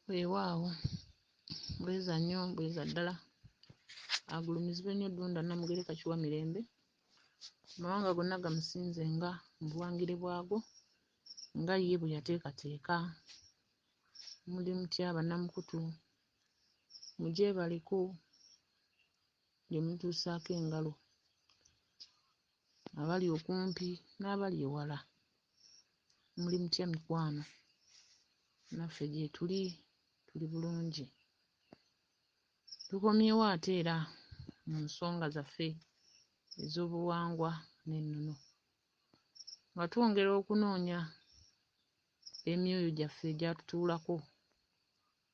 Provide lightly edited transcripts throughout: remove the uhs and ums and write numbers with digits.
Weewaawo bweza nnyo bweza ddala agulumizibwe nnyo Ddunda Namugereka Kiwamirembe amawanga gonna gamusinze nga mu buwangire bwago nga ye bwe yateekateeka muli Mutyaba Namukutu mujeebaleko gye mutuusaako engalo abali okumpi n'abali ewala muli mutya mikwano naffe gye tuli bulungi tukomyewo ate era mu nsonga zaffe ez'obuwangwa n'ennono nga twongera okunoonya emyoyo gyaffe egyatutuulako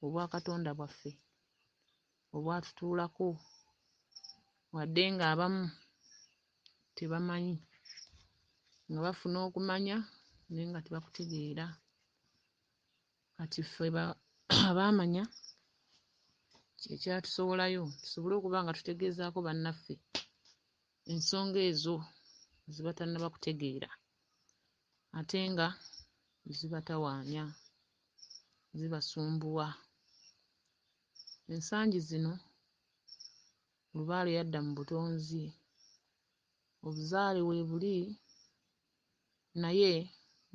obwakatonda bwaffe obwatutuulako wadde nga abamu tebamanyi nga bafuna okumanya naye nga tebakutegeera kati ffe abaamanya kyekyatusowolayo tusobole okuba nga tutegeezaako bannaffe ensonga ezo ze batannaba kutegeera ate nga zibatawaanya zibasumbuwa. Ensangi zino Lubaale yadda mu butonzi obuzaale weebuli naye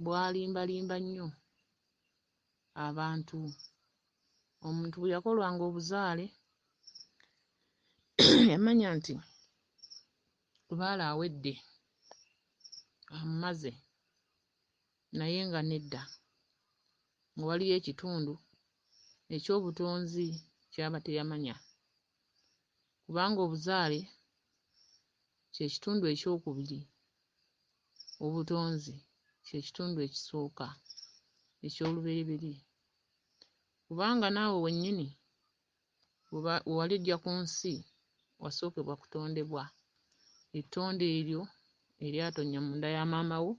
bwalimbalimba nnyo abantu. Omuntu bwe yakolwanga obuzaale yamanya nti Lubaale awedde amumaze naye nga nedda nga waliyo ekitundu eky'obutonzi ky'aba teyamanya kubanga obuzaale kye kitundu ekyokubiri, obutonzi kye kitundu ekisooka eky'olubereberye kubanga naawe wennyini we wali ojja ku nsi wasookebwa kutondebwa. Ettonde eryo eryatonnya mu nda ya maama wo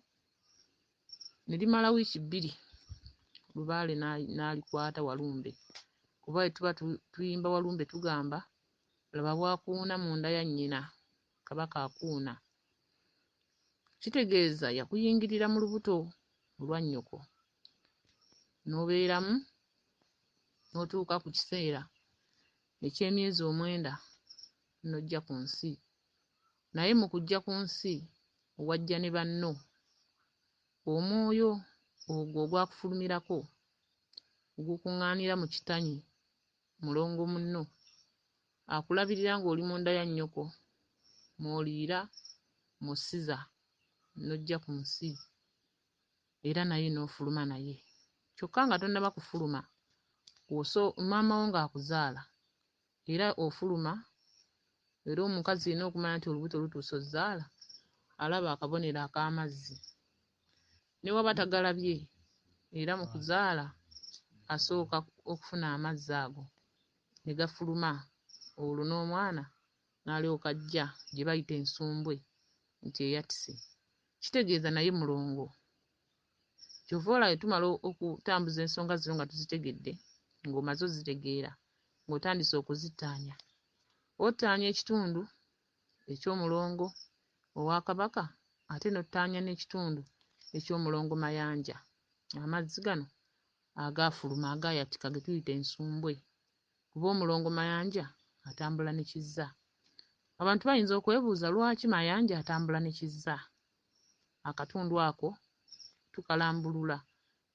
ne limala wiiki 2 Lubaale n'alikwata Walumbe kuba bwe tuba tuyimba Walumbe tugamba laba bwakuuna mu nda ya nnyina Kabaka akuuna. Kitegeeza yakuyingirira mu lubuto olwa nnyoko n'obeeramu n'otuuka ku kiseera eky'emyezi 9 n'ojja ku nsi. Naye mu kujja ku nsi wajja ne banno, omwoyo ogwo ogwakufulumirako ogukuŋŋaanira mu kitanyi mulongo munno akulabirira ng'oli mu nda ya nnyoko mw'oliira musiza n'ojja ku nsi era naye n'ofuluma naye kyokka nga tonnaba kufuluma maama wo ng'akuzaala era ofuluma. Era omukazi yenna okumanya nti olubuto lutuuse ozzaala alaba akabonero ak'amazzi ne waba tagalabye era mu kuzaala asooka okufuna amazzi ago ne gafuluma olwo n'omwana n'alyoka ajja gye bayita ensumbwe nti eyatise. Kitegeeza naye mulongo. Kyova olaba tumala okutambuza ensonga zino nga tuzitegedde ng'omaze ozitegeera ng'otandise okuzittaanya. Ottaanya ekitundu eky'omulongo owa Kabaka ate n'ottaanya n'ekitundu eky'omulongo Mayanja. Amazzi gano agaafuluma agaayatika ge tuyita ensumbwe kuba omulongo Mayanja atambula ne kizza. Abantu bayinza okwebuuza lwaki Mayanja atambula ne kizza. Akatundu ako tukalambulula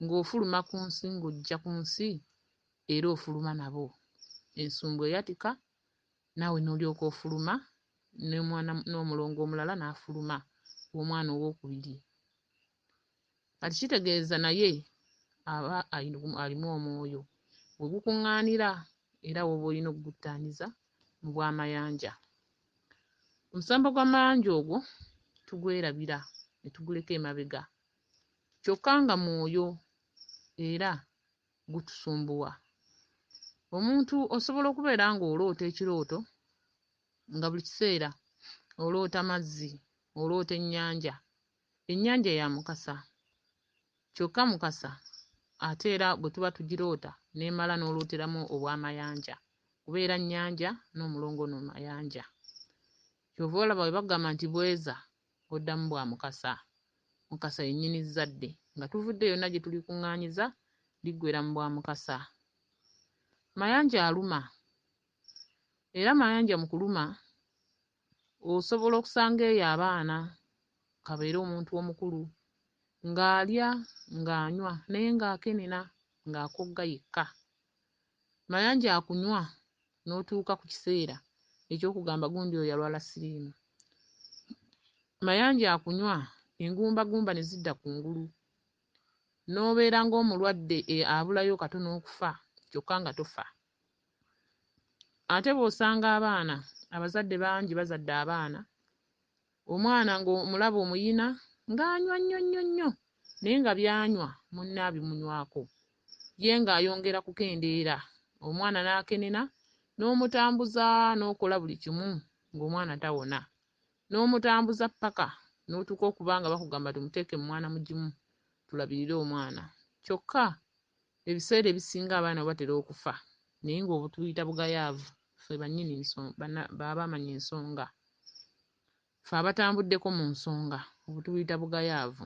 ng'ofuluma ku nsi ng'ojja ku nsi era ofuluma nabo. Ensumbwe eyatika naawe n'olyoka ofuluma n'omulongo omulala n'afuluma omwana owookubiri. Kati kitegeeza naye aba alimu omwoyo we gukuŋŋaanira era woba olina okuguttaanyiza mu bw'amayanja. Omusambo gw'amayanja ogwo tugwerabira ne tuguleka emabega kyokka nga mwoyo era gutusumbuwa. Omuntu osobola okubeera ng'oloota ekirooto nga buli kiseera oloota mazzi, oloota ennyanja. Ennyanja ya mukasa kyokka mukasa ate era bwe tuba tugiroota n'emala n'olooteramu obw'amayanja kubeera nnyanja n'omulongo no mayanja. Kyova olaba bwe bagamba nti bweza oddamu bwa mukasa. Mukasa yennyini zzadde nga tuvudde yonna gye tulikuŋŋaanyiza liggwera mu bwa mukasa. mayanja aluma era mayanja mu kuluma osobola okusanga eyo abaana kabeere omuntu omukulu ng'alya ng'anywa naye ng'akenena ng'akogga yekka. Mayanja akunywa n'otuuka ku kiseera eky'okugamba gundi oyo yalwala siriimu. Mayanja akunywa engumbagumba ne zidda kungulu n'obeera ng'omulwadde abulayo katono okufa kyokka nga tofa. Ate bw'osanga abaana abazadde bangi bazadde abaana omwana ng'omulaba omuyina ng'anywa nnyo naye nga by'anywa munne abimunywako ye ng'ayongera kukendeera omwana n'akenena n'omutambuza n'okola buli kimu ng'omwana tawona n'omutambuza ppaka n'otuuka okuba nga bakugamba tumuteeke mu mwana mugimu tulabirire omwana kyokka ebiseera ebisinga abaana batera okufa naye ng'obwo tuyita bugayaavu ffe bannyini baba bamanya ensonga ffe abatambuddeko mu nsonga obwo tubuyita bugayaavu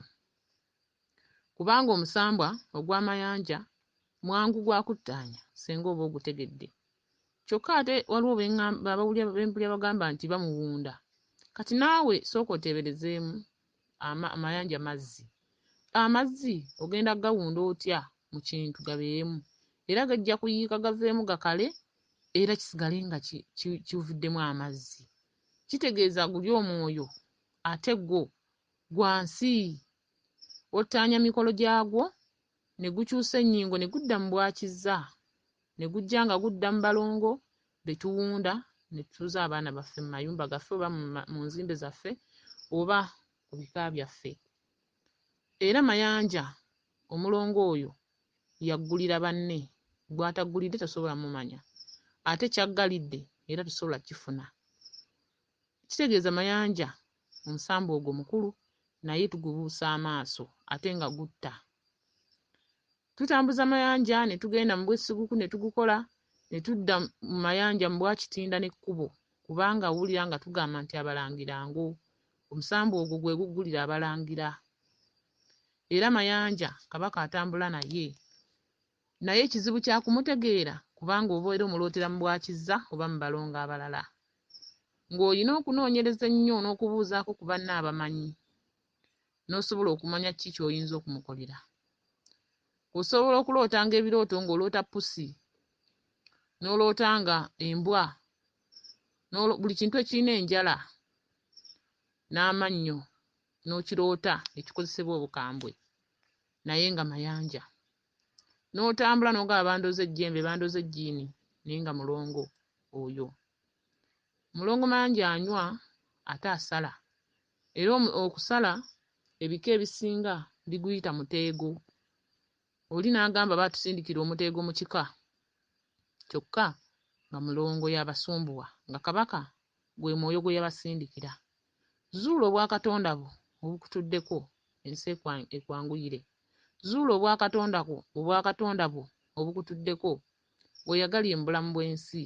kubanga omusambwa ogw'amayanja mwangu gwa kuttaanya singa oba ogutegedde kyokka ate waliwo bempulya bagamba nti bamuwunda kati naawe sooka oteeberezeemu amayanja amazzi ogenda gawunda otya mu kintu gabeemu era gajja kuyiika gaveemu gakale era kisigale nga kivuddemu amazzi kitegeeza guli omwoyo ate gwo gwa nsi ottaanya mikolo gyagwo ne gukyusa ennyingo ne gudda mu bwakizza ne gujja nga gudda mu balongo be tuwunda ne tutuuza abaana baffe mu mayumba gaffe oba mu nzimbe zaffe oba ku bika byaffe. Era mayanja omulongo oyo yaggulira banne gw'ataggulidde tosobola mumanya ate kyaggalidde era tosobola kifuna. Kitegeeza mayanja omusambu ogwo mukulu naye tugubuusa amaaso ate nga gutta. Tutambuza mayanja ne tugenda mu bwesiguku ne tugukola ne tudda mu mayanja mu bwakitinda n'ekkubo kubanga owulira nga tugamba nti abalangira ngo omusambu ogwo gwe guggulira abalangira. Era mayanja Kabaka atambula naye ekizibu kya kumutegeera kubanga oba era omulootera mu bwakizza oba mu balongo abalala ng'olina okunoonyereza ennyo n'okubuuzaako ku banne abamanyi n'osobola okumanya ki ky'oyinza okumukolera. Osobola okulootanga ebirooto ng'oloota pusi n'olootanga embwa buli kintu ekirina enjala n'amannyo n'okiroota ekikozesebwa obukambwe naye nga mayanja n'otambula n'ogaba bandooza ejjembe bandooza ejjiini naye nga mulongo oyo. Mulongo mayanja anywa ate asala era okusala ebika ebisinga biguyita muteego. Oli n'agamba baatusindikira omuteego mu kika kyokka nga mulongo y'abasumbuwa nga Kabaka gwe mwoyo gwe yabasindikira. Zuula obwakatonda bwo obukutuddeko ensi ekwanguyire. Zuula obwakatonda bwo obukutuddeko weeyagalye mu bulamu bw'ensi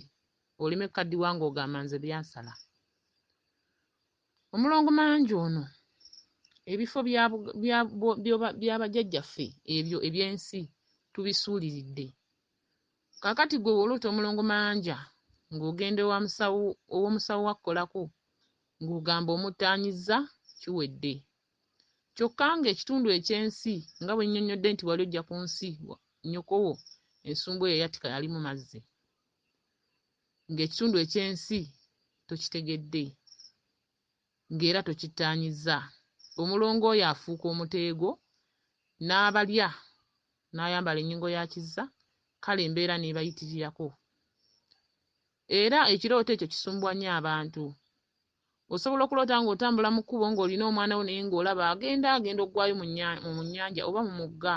oleme kaddiwa ng'ogamba nze byansala. Omulongo mayanja ono ebifo bya bajjajjaffe ebyo eby'ensi tubisuuliridde. Kaakati gwe woloota omulongo mayanja ng'ogenda ow'omusawo wakkolako ng'ogamba omuttaanyizza kiwedde. Kyokka ng'ekitundu eky'ensi nga bwe nnyonnyodde nti wali ojja ku nsi nnyoko ensumbu eyo yatika yali mu mazzi ng'ekitundu eky'ensi tokitegedde ng'era tokittaanyizza. Omulongo oyo afuuka omuteego n'abalya n'ayambala ennyingo ya kizza kale embeera n'ebayitirirako. Era ekirooto ekyo kisumbwa nnyo abantu. Osobola okuloota ng'otambula mu kkubo ng'olina omwana wo naye ng'olaba agenda oggwayo mu nnyanja oba mu mugga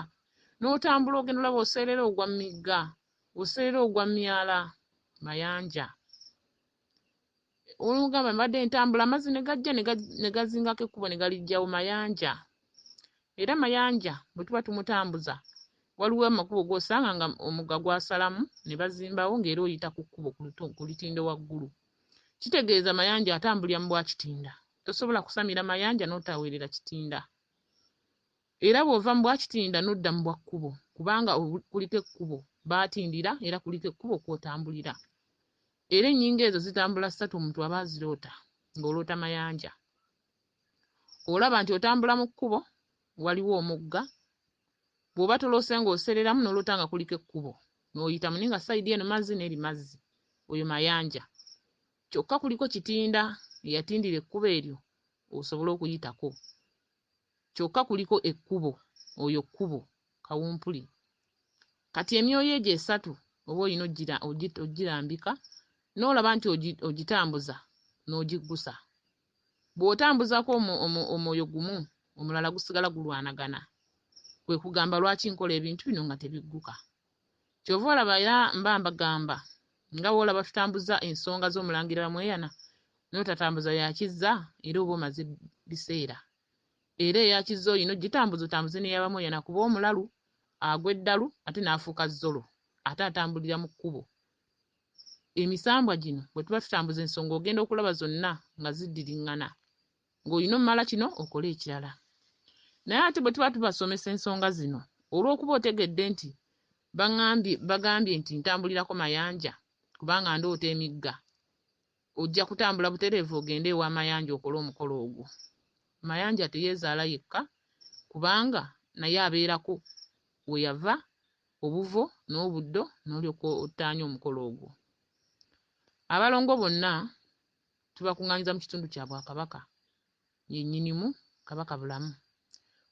n'otambula ogenda olaba oseerera ogwa mu migga oseerera ogwa mu myala. Mayanja olugamba mbadde ntambula amazzi ne gajja ne gazingako ekkubo ne galijjawo mayanja. Era mayanja bwe tuba tumutambuza waliwo amakubo g'osanga nga omugga gwasalamu ne bazimbawo ng'era oyita ku kkubo ku lutindo waggulu. Kitegeeza mayanja atambulira mu bwakitinda. Tosobola kusamira mayanja n'otaweerera kitinda. Era bw'ova mu bwakitinda n'odda mu bwa kkubo kubanga kuliko ekkubo baatindira era kuliko ekkubo kw'otambulira. Era ennyingo ezo zitambula ssatu omuntu aba aziroota ng'oloota mayanja. Olaba nti otambula mu kkubo, waliwo omugga, bw'oba toloose ng'osereramu n'oloota nga kuliko ekkubo, n'oyitamu naye nga sayidi eno mazzi n'eri mazzi, oyo mayanja. Kyokka kuliko kitinda eyatindira ekkubo eryo osobole okuyitako. Kyokka kuliko ekkubo, oyo kkubo, kawumpuli. Kati emyoyo egyo esatu oba olina ogirambika n'olaba nti ogitambuza n'ogiggusa. Bw'otambuzako omwoyo gumu, omulala gusigala gulwanagana. Kwe kugamba lwaki nkola ebintu bino nga tebigguka. Kyova olaba era mba mbagamba nga bw'olaba tutambuza ensonga z'Omulangira Bamweyana n'otatambuza yakizza era oba omaze biseera. Era eyakizza olina ogitambuza otambuze n'ey'Abamweyana kuba omulalu agwa eddalu ate n'afuuka zzolo ate atambulira mu kkubo. Emisambwa gino bwe tuba tutambuza ensonga ogenda okulaba zonna nga ziddiriŋŋana, ng'olina omumala kino okole ekirala. Naye ate bwe tuba tubasomesa ensonga zino, olw'okuba otegedde nti bagambye nti ntambulirako mayanja kubanga ndoota emigga, ojja kutambula butereevu ogende ewa mayanja okole omukolo ogwo. Mayanja teyeezaala yekka kubanga naye abeerako we yava, obuvo n'obuddo n'olyoka ottaanya omukolo ogwo. Abalongo bonna tubakuŋŋaanyiza mu kitundu kya Bwakabaka, yennyinimu Kabaka bulamu.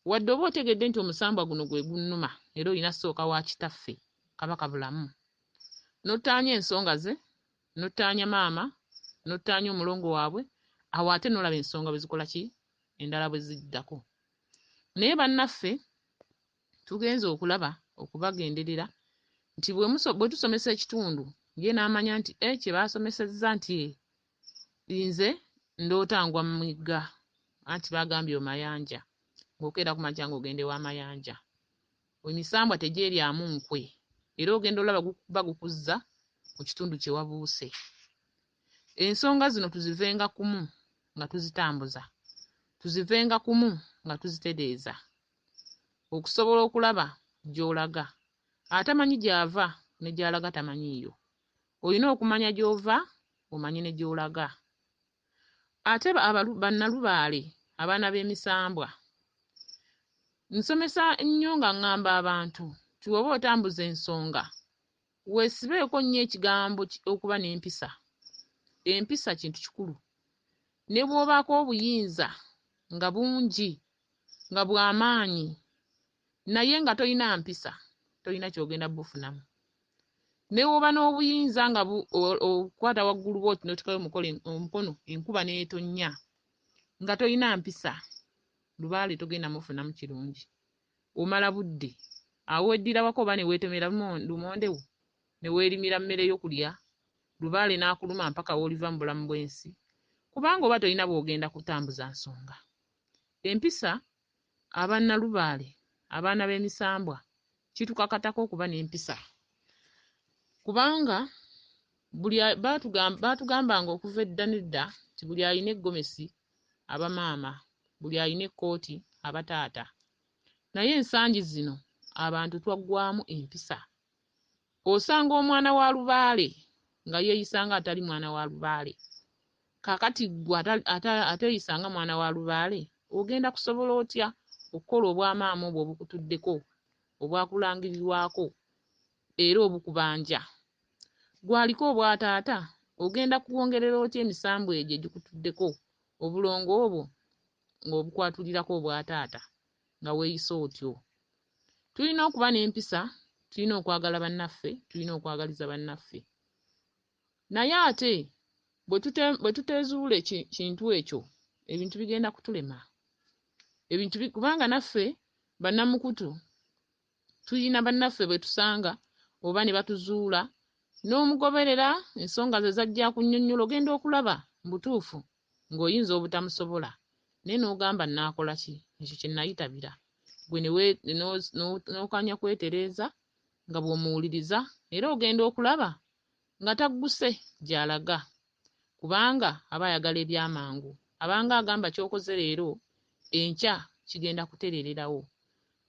Wadde oba otegedde nti omusambwa guno gwe gunnuma era olina ssooka wa kitaffe Kabaka bulamu, n'ottaanya ensonga ze, n'ottaanya maama, n'ottaanya omulongo waabwe, awo ate n'olaba ensonga bwe zikola ki, endala bwe ziddako. Naye bannaffe tugenze okulaba okubagenderera nti bwe tusomesa ekitundu ye n'amanya nti kye baasomesezza nti nze ndoota ngwa mu migga anti bagambye omayanja, ng'okeera ku makya ng'ogenda ew'amayanja. Emisambwa tegyeryamu nkwe era ogenda olaba bagukuzza mu kitundu kye wabuuse. Ensonga zino tuzivenga kumu nga tuzitambuza, tuzivenga kumu nga tuzitereeza okusobola okulaba gy'olaga. Atamanyi gy'ava ne gy'alaga tamanyiiyo. Olina okumanya gy'ova omanye ne gy'olaga. Ate bannalubaale abaana b'emisambwa, nsomesa nnyo nga ŋŋamba abantu ti oba otambuza ensonga weesibeeko nnyo ekigambo okuba n'empisa. Empisa kintu kikulu. Ne bw'obaako obuyinza nga bungi nga bw'amaanyi naye nga tolina mpisa tolina ky'ogenda bufunamu. Ne bw'oba n'obuyinza nga okwata waggulu bw'oti n'otikayo omukono enkuba n'etonnya nga tolina mpisa, lubaale togenda mufunamu kirungi. Omala budde awo weddirawako oba ne weetemera lumonde wo ne weerimira mmere y'okulya, lubaale n'akuluma mpaka w'oliva mu bulamu bw'ensi kubanga oba tolina bw'ogenda kutambuza nsonga. Empisa abannalubaale abaana b'emisambwa kitukakatako okuba n'empisa kubanga baatugambanga okuva edda n'edda nti buli alina eggomesi aba maama, buli alina ekkooti aba taata. Naye ensangi zino abantu twaggwaamu empisa. Osanga omwana wa lubaale nga yeeyisa nga atali mwana wa lubaale. Kaakati ggwe ateeyisa nga mwana wa lubaale ogenda kusobola otya okukola obwamaama obwo obukutuddeko, obwakulangirirwako era obukubanja? Gwaliko obwataata ogenda kuwongerera otya emisambwa egyo egikutuddeko, obulongo obwo ng'obukwatulirako obwataata nga weeyisa otyo? Tulina okuba n'empisa, tulina okwagala bannaffe, tulina okwagaliza bannaffe. Naye ate bwe tuteezuula kintu ekyo ebintu bigenda kutulema. Kubanga naffe bannamukutu tulina bannaffe bwe tusanga oba ne batuzuula n'omugoberera ensonga ze zajja kunnyonnyola, ogenda okulaba mu butuufu ng'oyinza obutamusobola naye n'ogamba nnaakola ki, ekyo kye nayitabira. Gwe n'okanya kwetereeza nga bw'omuwuliriza era ogenda okulaba nga tagguse gy'alaga kubanga aba ayagala ebyamangu. Abanga agamba ky'okoze leero enkya kigenda kutereererawo.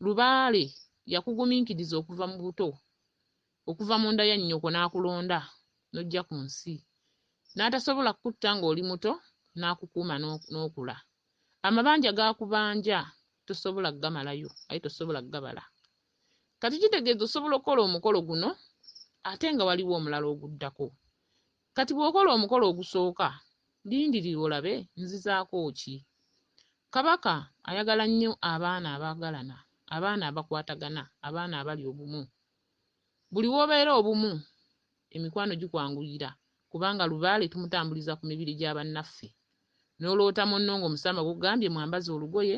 Lubaale yakugumiikiriza okuva mu buto okuva mu nda ya nnyoko n'akulonda n'ojja ku nsi n'atasobola kukutta ng'oli muto n'akukuuma n'okula. Amabanja g'akubanja tosobola kugamalayo aye tosobola kugabala. Kati kitegeeza osobola okukola omukolo guno ate nga waliwo omulala oguddako. Kati bw'okola omukolo ogusooka lindirira olabe nzizaako ki? Kabaka ayagala nnyo abaana abaagalana, abaana abakwatagana, abaana abali obumu. Buli w'obeera obumu emikwano gikwanguyira kubanga Lubaale tumutambuliza ku mibiri gya bannaffe. N'oloota munno ng'omusamba gugambye mwambaze olugoye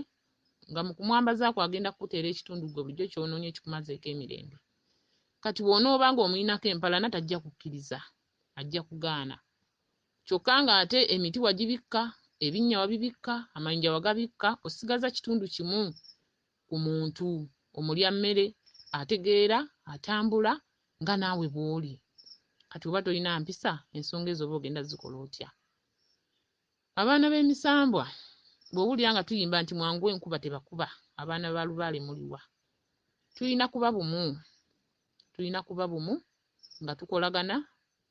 nga mu kumwambaza ako agenda kukuteera ekitundu gwe bulijjo ky'onoonye ekikumazeeko emirembe. Kati bw'onooba ng'omuyinako empalana tajja kukkiriza, ajja kugaana. Kyokka ng'ate emiti wagibikka, ebinnya wabibikka, amayinja wagabikka, osigaza kitundu kimu ku muntu omulya mmere, ategeera, atambula nga naawe bw'oli. Kati oba tolina mpisa ensonga ezo oba ogenda zikola otya? Abaana b'emisambwa bw'owulira nga tuyimba nti mwangu enkuba tebakuba, abaana ba Lubaale muliwa? Tulina kuba bumu nga tukolagana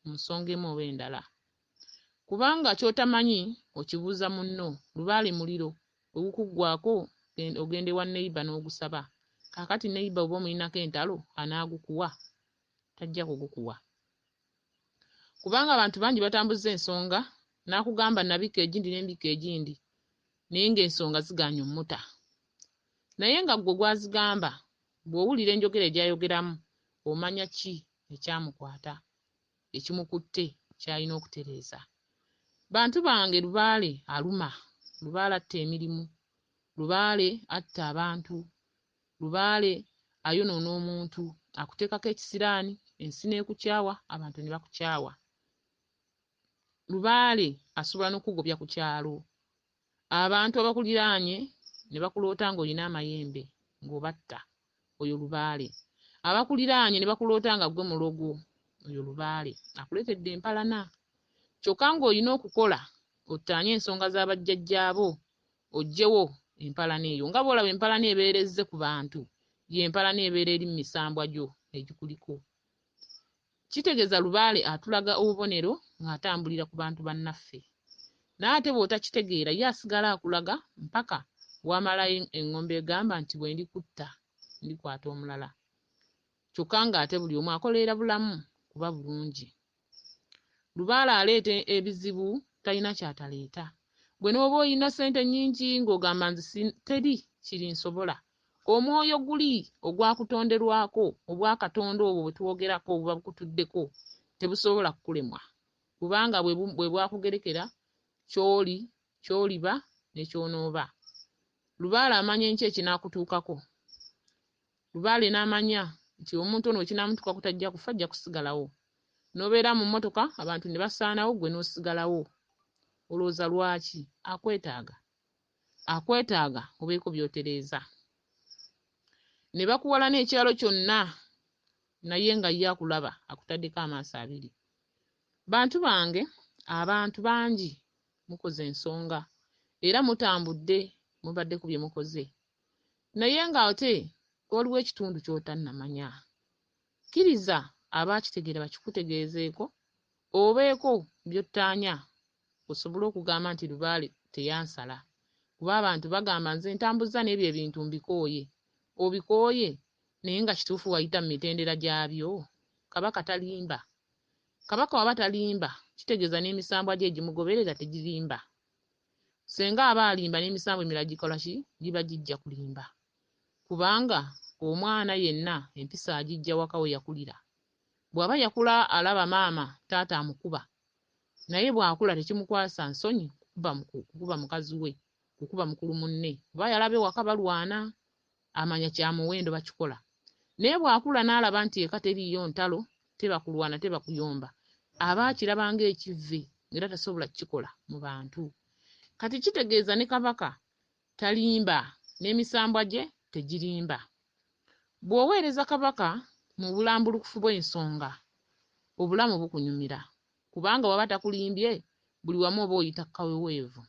mu nsonga emu oba endala. Kubanga ky'otamanyi okibuuza munno. Lubaale muliro, ogukuggwako ogenda ewa neiba n'ogusaba. Kaakati neiba oba omuyinako entalo anaagukuwa? Tajja kugukuwa. Kubanga abantu bangi batambuza ensonga n'akugamba nabika egindi n'embika egindi naye ng'ensonga zigaanye ommuta. Naye nga ggwe gwazigamba bw'owulira enjogera egyayogeramu omanya ki ekyamukwata, ekimukutte ky'alina okutereeza. Bantu bange, Lubaale aluma, Lubaale atta emirimu, Lubaale atta abantu, Lubaale ayonoona omuntu, akuteekako ekisiraani, ensi n'ekukyawa, abantu ne bakukyawa. Lubaale asobola n'okugobya ku kyalo. Abantu abakuliraanye ne bakuloota ng'olina amayembe ng'obatta, oyo Lubaale. Abakuliraanye ne bakuloota nga ggwe mulogo, oyo Lubaale. Akuleetedde empalana. Kyokka ng'olina okukola ottaanye ensonga z'abajjajjaabo oggyewo empalana eyo. Nga bw'olaba empalana ebeerezze ku bantu, y'empalana ebeera eri mu misambwa gyo egikuliko. Kitegeeza Lubaale atulaga obubonero ng'atambulira ku bantu bannaffe. N'ate bw'otakitegeera ye asigala akulaga mpaka wamalayo eŋŋombe egamba nti bwe ndikutta ndikwata omulala. Kyokka ng'ate buli omu akoleera bulamu kuba bulungi. Lubaale aleeta ebizibu talina ky'ataleeta. Gwe n'oba oyina ssente nnyingi ng'ogamba nzi teri kiri nsobola. Omwoyo guli ogwakutonderwako obwakatonda obwo bwe twogerako obuba bukutuddeko tebusobola kukulemwa. Kubanga bwe bwakugerekera ky'oli, ky'oliba ne ky'onooba. Lubaale amanya enki ekinaakutuukako. Lubaale n'amanya nti omuntu ono ekinaamutuukako tajja kufa, ajja kusigalawo. N'obeera mu mmotoka abantu ne basaanawo gwe n'osigalawo. Olowooza lwaki? Akwetaaga. Akwetaaga obeeko by'otereeza. Ne bakuwalana ekyalo kyonna naye nga ye akulaba akutaddeko amaaso abiri. Bantu bange, abantu bangi mukoze ensonga era mutambudde mubadde ku bye mukoze. Naye ng'ate waliwo ekitundu ky'otannamanya. Kkiriza abaakitegeera bakikutegeezeeko obeeko by'ottaanya osobole okugamba nti Lubaale teyansala. Kuba abantu bagamba nze ntambuza n'ebyo ebintu mbikooye. Obikooye naye nga kituufu wayita mu mitendera gyabyo. Kabaka talimba. Kabaka waba talimba kitegeeza n'emisambwa gye egimugoberera tegirimba. Senga aba alimba n'emisambwa emirala gikola ki? Giba gijja kulimba. Kubanga omwana yenna empisa agijja waka we yakulira. Bw'aba yakula alaba maama taata amukuba, naye bw'akula tekimukwasa nsonyi kukuba mukazi we, kukuba mukulu munne. Kuba yalaba ewaka balwana, amanya kya muwendo bakikola. Naye bw'akula n'alaba nti eka teriiyo ntalo, teba kulwana, teba kuyomba, aba akiraba ng'ekivve era tasobola kukikola mu bantu. Kati kitegeeza ne Kabaka talimba, n'emisambwa gye tegirimba. Bw'oweereza Kabaka mu bulambulukufu bw'ensonga, obulamu bukunyumira. Kubanga waba takulimbye buli wamu oba oyita kaweweevu.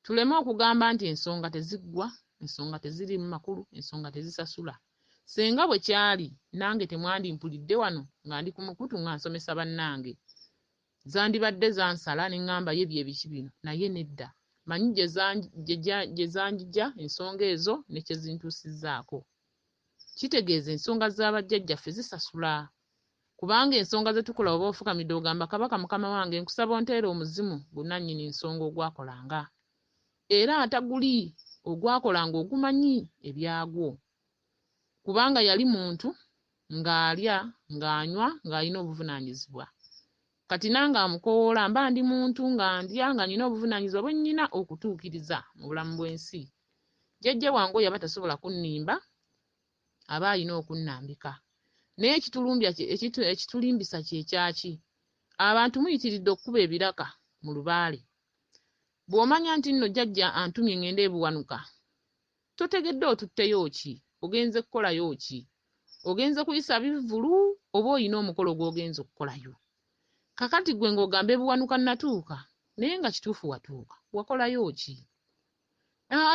Tuleme okugamba nti ensonga teziggwa, ensonga tezirimu makulu, ensonga tezisasula. senga bwe kyali nange temwandimpulidde wano nga ndi ku mukutu nga nsomesa bannange. Zandibadde zansala ne ŋŋamba ye bye biki bino, naye nedda. Manyi gye zanjija ensonga ezo ne kye zintuusizzaako. Kitegeeza ensonga z'abajjajjaffe zisasula. Kubanga ensonga ze tukola oba ofukamidde ogamba Kabaka mukama wange nkusaba onteere omuzimu gunnannyini nsonga ogwakolanga. Era ataguli ogwakolanga ogumanyi ebyagwo. Kubanga yali muntu ng'alya, ng'anywa, ng'alina obuvunaanyizibwa. Kati nange amukoowoola mba ndi muntu nga ndya nga nina obuvunaanyizibwa bwe nnyina okutuukiriza mu bulamu bw'ensi. Jjajja wange oyo aba tasobola kunnimba, aba alina okunnambika. Naye ekitulimbisa kye kyaki? Abantu muyitiridde okkuba ebiraka mu lubaale. Bw'omanya nti nno jjajja antumye ŋŋende ebuwanuka, totegedde otutteyo ki? Ogenze kukolayo ki? Ogenze kuyisa bivvulu oba oyina omukolo gw'ogenza okukolayo? Kakati gwe ng'ogamba ebuwanuka natuuka, naye nga kituufu watuuka, wakolayo ki?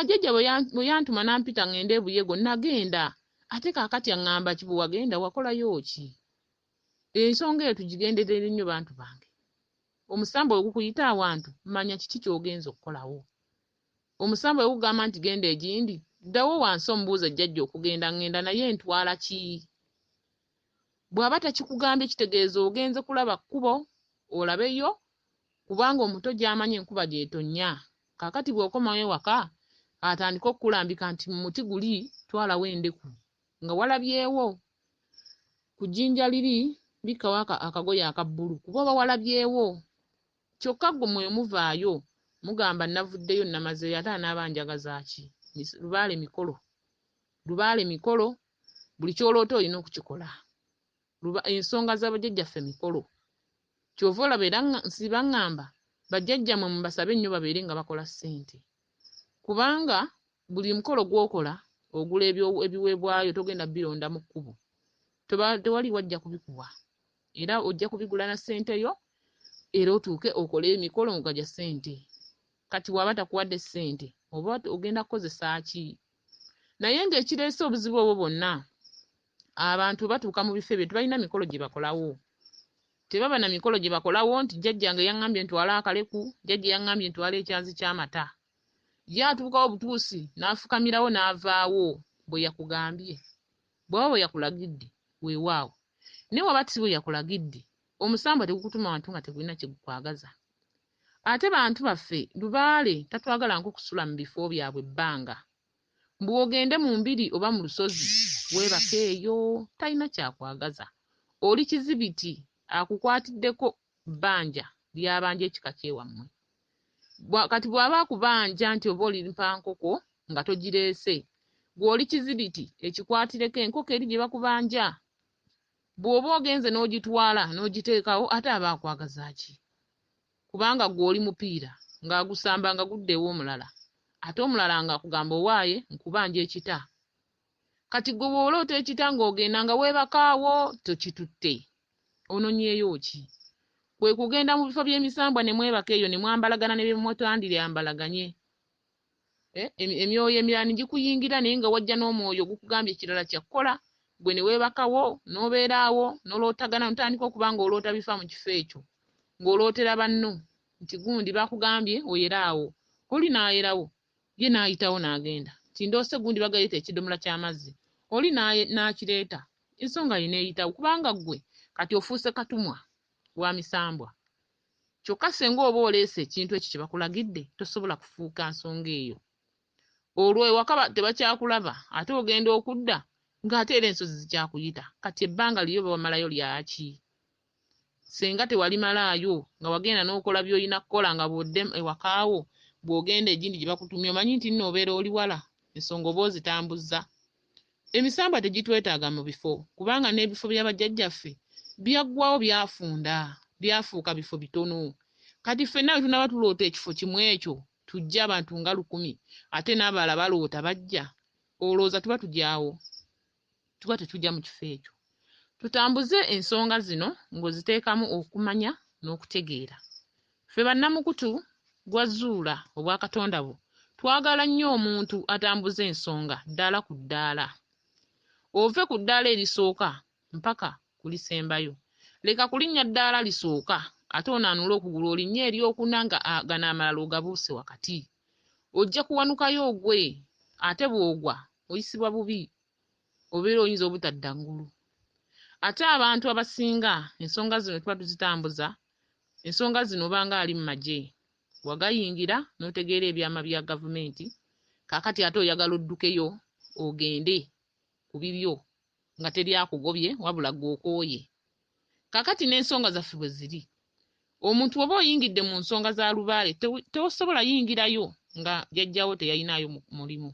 Jjajja bwe yantuma nampita ŋŋende ebuyego nagenda, ate kaakati aŋŋamba ki bwe wagenda wakolayo ki? Ensonga eyo tugigenderere nnyo bantu bange. Omusambwa bwe gukuyita awantu, manya kiki ky'ogenza okukolawo. Omusambwa bwe gugamba nti genda egindi, ddawo wansi omubuuze jjajja okugenda ŋŋenda naye ntwala ki? Bw'aba takikugambye kitegeeza ogenze kulaba kkubo olabeyo, kubanga omuto gy'amanyi enkuba gy'etonnya. Kaakati bw'okomawo ewaka atandika okukulambika nti mu muti guli twalawo endeku nga walabyewo. Ku jjinja liri bikkawo akagoye aka bbulu kuba oba walabyewo. Kyokka ggwe mwe muvaayo mugamba navuddeyo namazeeyo ate anaaba njagaza ki? Lubaale mikolo, buli ky'oloota olina okukikola. Ensonga z'abajjajjaffe mikolo. Kyova olaba era nsiba ŋŋamba bajjajjammwe mubasabe nnyo babeere nga bakola ssente. Kubanga buli mukolo gw'okola ogula ebiweebwayo togenda bironda mu kkubo. Tewali wajja kubikuwa. Era ojja kubigula na ssente yo, era otuuke okole emikolo nga gya ssente. Kati waba takuwadde ssente oba ogenda kukozesa ki? Naye ng'ekireese obuzibu obwo bwonna, abantu batuuka mu bifo ebyo tebalina mikolo gye bakolawo. Tebaba na mikolo gye bakolawo nti jjajjange yaŋŋambye ntwale akaleku, jjajja yaŋŋambye ntwale ekyanzi ky'amata. Ye atuukawo butuusi n'afukamirawo n'avaawo bwe yakugambye. Bw'aba bwe yakulagidde weewaawo. Naye waba si bwe yakulagidde, omusambwa tegukutuma wantu nga tegulina kye gukwagaza. Ate bantu baffe lubaale tatwagala nko kusula mu bifo byabwe ebbanga. Bw'ogende mu mbiri oba mu lusozi weebake eyo, talina kyakwagaza. Oli kizibiti akukwatiddeko bbanja lyabanja ekika kyewammwe. Kati bw'aba akubanja nti oba oli mpankoko nga togireese, gw'oli kizibiti ekikwatireko enkoko eri gye bakubanja. Bw'oba ogenze n'ogitwala n'ogiteekawo ate aba akwagaza ki? Kubanga gw'oli mupiira ng'agusamba nga guddeewo omulala, ate omulala ng'akugamba owaaye nkubanja ekita. Kati gwe bw'oloota ekita ng'ogenda nga weebakaawo tokitutte, ononyeeyo ki? Kwe kugenda mu bifo by'emisambwa ne mwebaka eyo ne mwambalagana ne bye mutwandiryambalaganye. Emyoyo emirala ne gikuyingira naye nga wajja n'omwoyo gukugambye ekirala kyakukola, gwe ne weebakawo n'obeera awo n'olootagana n'otandika okuba ng'oloota bifa mu kifo ekyo, ng'olootera banno nti gundi bakugambye oyere awo. Oli n'ayerawo, ye n'ayitawo n'agenda nti ndoose gundi bagaleeta ekidomola ky'amazzi. Oli n'akireeta, ensonga ye n'eyitawo kubanga ggwe kati ofuuse katumwa wa misambwa. Kyokka senga oba oleese ekintu ekyo kye bakulagidde tosobola kufuuka nsonga eyo. Olwo ewaka tebakyakulaba ate ogenda okudda ng'ate era ensozi zikyakuyita. Kati ebbanga lyo bamalayo lyaki? Senga tewalimalaayo nga wagenda n'okola by'olina kukola nga bw'odde ewakaawo, bw'ogenda egindi gye bakutumye omanyi nti nno obeera oli wala, ensonga oba ozitambuzza. Emisambwa tegitwetaaga mu bifo kubanga n'ebifo by'abajjajjaffe byaggwawo byafunda, byafuuka bifo bitono. Kati ffenna bwe tunaba tuloota ekifo kimu ekyo tujja abantu nga 1000 ate n'abalala baloota bajja, olowooza tuba tugyawo? Tuba tetujja mu kifo ekyo. Tutambuze ensonga zino ng'oziteekamu okumanya n'okutegeera. Ffe bannamukutu gwa Zuula obwa Katonda bwo twagala nnyo omuntu atambuza ensonga ddaala ku ddaala. ove ku ddaala erisooka mpaka kulisembayo. Leka kulinnya ddaala lisooka ate onaanula okugulu olinnya eryokuna nga gano amalala ogabuuse wakati. Ojja kuwanukayo ogwe ate bw'ogwa oyisibwa bubi obeera oyinza obutadda ngulu. Ate abantu abasinga ensonga zino tuba tuzitambuza, ensonga zino obanga ali mu magye wagayingira n'otegeera ebyama bya gavumenti, kaakati ate oyagala oddukeyo ogende ku bibyo nga teryakugobye wabula gw'okooye. Kaakati n'ensonga zaffe bwe ziri, omuntu oba oyingidde mu nsonga za lubaale tosobola yingirayo nga jjajjawo teyayinaayo mulimu,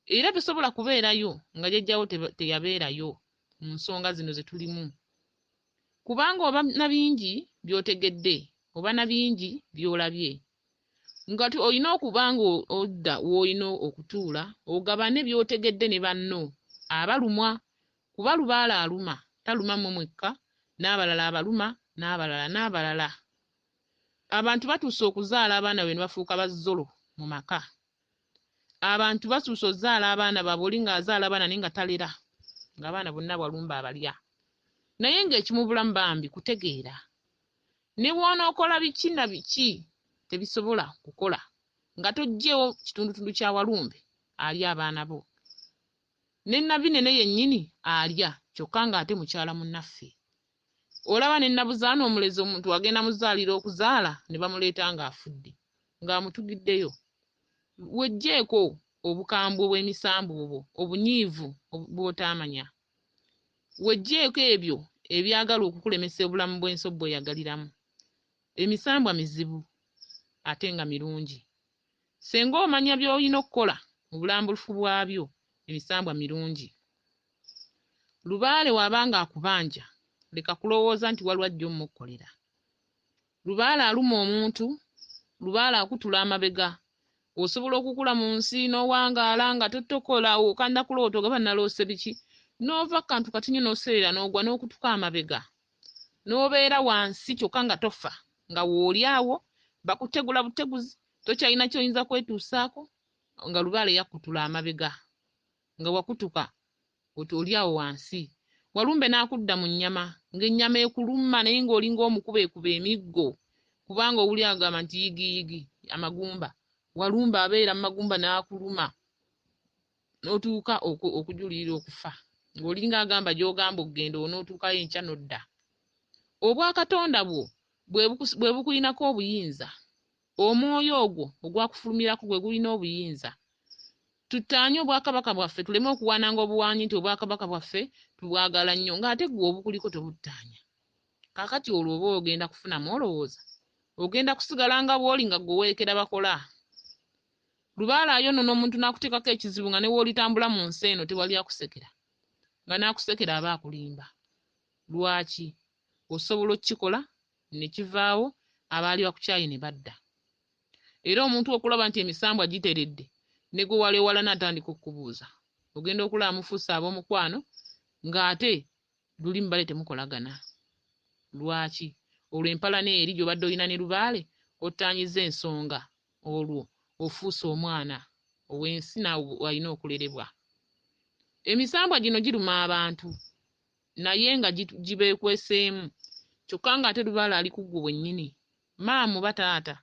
era tosobola kubeerayo nga jjajjawo teyabeerayo mu nsonga zino ze tulimu, kubanga oba na bingi by'otegedde oba na bingi by'olabye nga olina okuba nga odda w'olina okutuula ogabane by'otegedde ne banno abalumwa, kuba lubaale aluma, taluma mmwe mwekka, n'abalala abaluma n'abalala. Abantu batuuse okuzaala abaana bwe ne bafuuka bazzolo mu maka. Abantu batuuse ozaala abaana baabwe oli ng'azaala abaana naye nga talera, ng'abaana bonna bwalumba abalya. Naye ng'ekimu bulamu bambi kutegeera. Ne bw'onookola biki na biki tebisobola kukola nga toggyeewo kitundutundu kya walumbe alya abaana bo. Ne Nabinene yennyini alya, kyokka ng'ate mukyala munnaffe. Olaba ne Nabuzaana omulezi omuntu agenda muzaalira okuzaala ne bamuleeta ng'afudde, ng'amutugiddeyo. Weggyeeko obukambwe bw'emisambu obwo, obunyiivu bw'otaamanya. Weggyeeko ebyo ebyagala okukulemesa obulamu bw'ensi obweyagaliramu. Emisambwa mizibu ate nga mirungi. Senga omanya by'olina okukola mu bulambulufu bwabyo, emisambwa mirungi. Lubaale wabanga akubanja leka kulowooza nti waliwo ajja omukkolera. Lubaale aluma omuntu, lubaale akutula amabega. Osobola okukula mu nsi n'owangaala nga totokola okanda kuloota ogaba naloose biki, n'ova kantu katinyo n'oserera n'ogwa n'okutuka amabega, n'obeera wansi kyokka nga tofa, nga w'oli awo bakutegula buteguzi tokyalina ky'oyinza kwetuusaako, nga lubaale yakutula amabega nga wakutuka oli awo wansi. Walumbe n'akudda mu nnyama, ng'ennyama ekuluma naye ng'oli ng'omukuba ekuba emiggo, kubanga owuli agamba nti yigiyigi amagumba. Walumbe abeera mu magumba n'akuluma n'otuuka okujulirira okufa, ng'oli ng'agamba gy'ogamba okugenda onootuukayo enkya n'odda. Obwakatonda bwo bwe bukulinako obuyinza, omwoyo ogwo ogwakufulumirako gwe gulina obuyinza. Tuttaanye obwakabaka bwaffe tuleme okuwaananga obuwaanyi nti obwakabaka bwaffe tubwagala nnyo ng'ate gwe obukuliko tobuttaanya. Kaakati olwo oba ogenda kufunamu olowooza? Ogenda kusigala nga bw'oli nga gwe werekera bakola. Lubaale ayonoona omuntu n'akuteekako ekizibu nga ne w'olitambula mu nsi eno tewali akusekera, nga n'akusekera aba akulimba. Lwaki? Osobola okukikola ne kivaawo, abaali bakukyaye ne badda. Era omuntu okulaba nti emisambwa giteredde ne gwe waleewala n'atandika okubuuza, ogenda okulaba mufuuse ab'omukwano ng'ate luli mu bale temukolagana. Lwaki? Olwo empalana eri gy'obadde olina ne lubaale ottaanyiza ensonga, olwo ofuuse omwana ow'ensi naawe walina okulerebwa. Emisambwa gino giruma abantu naye nga gibeekweseemu, kyokka ng'ate lubaale ali ku ggwe wennyini. Maamu oba taata,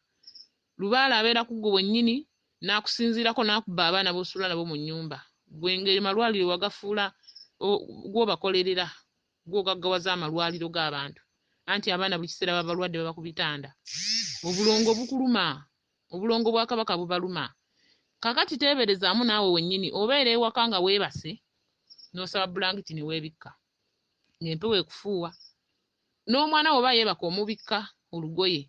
lubaale abeera ku ggwe wennyini n'akusinziirako n'akuba abaana b'osula nabo mu nnyumba. Gwe ngeri malwaliro wagafuula gw'obakolerera, gw'ogaggawaza amalwaliro g'abantu. Anti abaana buli kiseera baba balwadde baba ku bitanda. Obulongo bukuluma, obulongo bwa Kabaka bubaluma. Kaakati teeberezaamu naawe wennyini obeera ewaka nga weebase n'osaba bulangiti ne weebikka ng'empewo ekufuuwa. N'omwana wo oba yeebaka omubikka olugoye.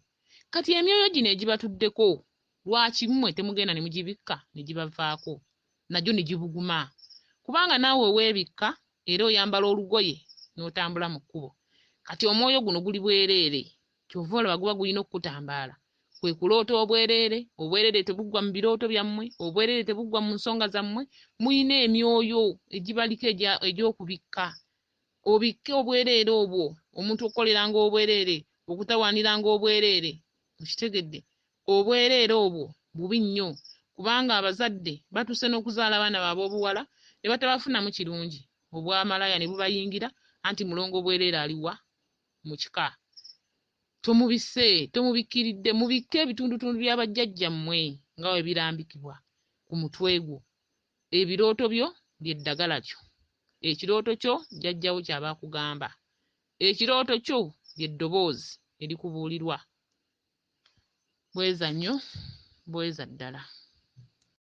Kati emyoyo gino egibatuddeko lwaki mmwe temugenda ne mugibikka ne gibavaako nagyo ne gibuguma? Kubanga naawe weebikka era oyambala olugoye n'otambula mu kkubo. Kati omwoyo guno guli bwereere, kyova olaba guba gulina okukutambaala. Kwe kuloota obwereere, obwereere tebuggwa mu birooto byammwe, obwereere tebuggwa mu nsonga zammwe, muyina emyoyo egibaliko egy'okubikka. Obikke obwereere obwo, omuntu okukoleranga obwereere, okutawaaniranga obwereere. Okitegedde? Obwereere obwo bubi nnyo, kubanga abazadde batuuse n'okuzaala abaana baabwe obuwala ne batabafunamu kirungi. obwamalaya ne bubayingira anti mulongo bwereere aliwa mu kika. Tomubise, tomubikkiridde, mubikke ebitundutundu bya bajjajjammwe nga bwe birambikibwa ku mutwe gwo. Ebirooto byo by'eddagala kyo. Ekirooto kyo jjajjawo ky'aba akugamba. Ekirooto kyo ly'eddoboozi erikubuulirwa. Bweza nnyo, bweza ddala.